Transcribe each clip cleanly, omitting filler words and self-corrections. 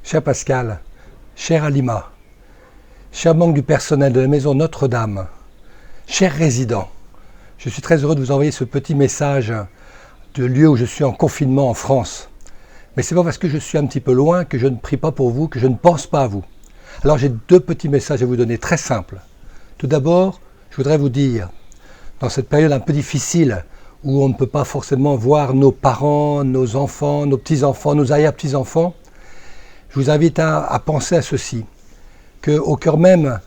Cher Pascal, cher Alima, cher membre du personnel de la maison Notre-Dame, chers résidents, je suis très heureux de vous envoyer ce petit message du lieu où je suis en confinement en France. Mais c'est pas parce que je suis un petit peu loin que je ne prie pas pour vous, que je ne pense pas à vous. Alors j'ai deux petits messages à vous donner, très simples. Tout d'abord, je voudrais vous dire, dans cette période un peu difficile, où on ne peut pas forcément voir nos parents, nos enfants, nos petits-enfants, nos arrière-petits-enfants, je vous invite à penser à ceci, qu'au cœur même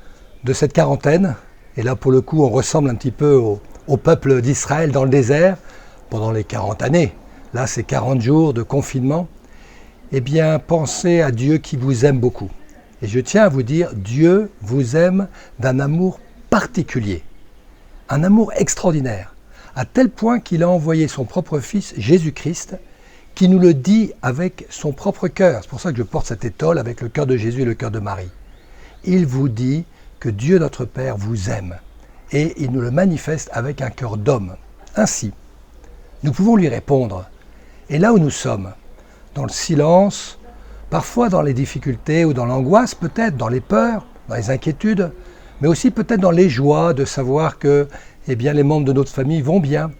de cette quarantaine, et là pour le coup on ressemble un petit peu au peuple d'Israël dans le désert, pendant les 40 années, là c'est 40 jours de confinement, eh bien pensez à Dieu qui vous aime beaucoup. Et je tiens à vous dire, Dieu vous aime d'un amour particulier, un amour extraordinaire, à tel point qu'il a envoyé son propre Fils, Jésus-Christ, qui nous le dit avec son propre cœur. C'est pour ça que je porte cette étole avec le cœur de Jésus et le cœur de Marie. Il vous dit que Dieu notre Père vous aime et il nous le manifeste avec un cœur d'homme. Ainsi, nous pouvons lui répondre. Et là où nous sommes, dans le silence, parfois dans les difficultés ou dans l'angoisse, peut-être dans les peurs, dans les inquiétudes, mais aussi peut-être dans les joies de savoir que bien, les membres de notre famille vont bien,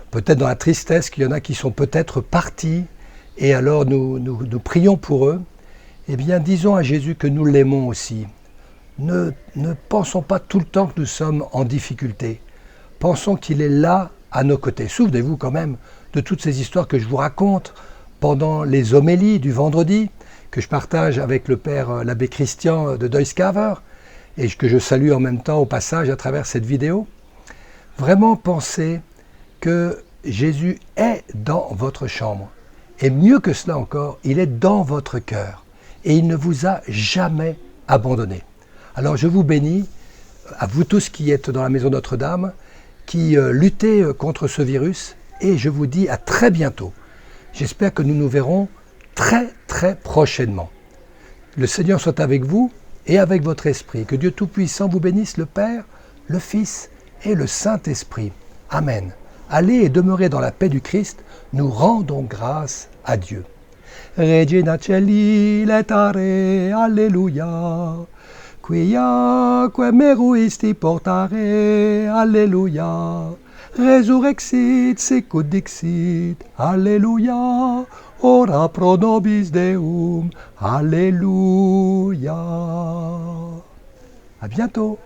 peut-être dans la tristesse qu'il y en a qui sont peut-être partis, et alors nous prions pour eux, eh bien disons à Jésus que nous l'aimons aussi. Ne pensons pas tout le temps que nous sommes en difficulté. Pensons qu'il est là à nos côtés. Souvenez-vous quand même de toutes ces histoires que je vous raconte pendant les homélies du vendredi, que je partage avec le père l'abbé Christian de Deuskaver, et que je salue en même temps au passage à travers cette vidéo. Vraiment pensez que Jésus est dans votre chambre. Et mieux que cela encore, il est dans votre cœur. Et il ne vous a jamais abandonné. Alors je vous bénis, à vous tous qui êtes dans la maison Notre-Dame, qui luttez contre ce virus, et je vous dis à très bientôt. J'espère que nous nous verrons très très prochainement. Le Seigneur soit avec vous et avec votre esprit. Que Dieu Tout-Puissant vous bénisse, le Père, le Fils et le Saint-Esprit. Amen. Allez et demeurez dans la paix du Christ, nous rendons grâce à Dieu. Regina Celi letare, Alleluia. Quiaque meruisti portare, Alleluia. Resurrexit sicut dixit, Alleluia. Ora pro nobis Deum, Alleluia. À bientôt.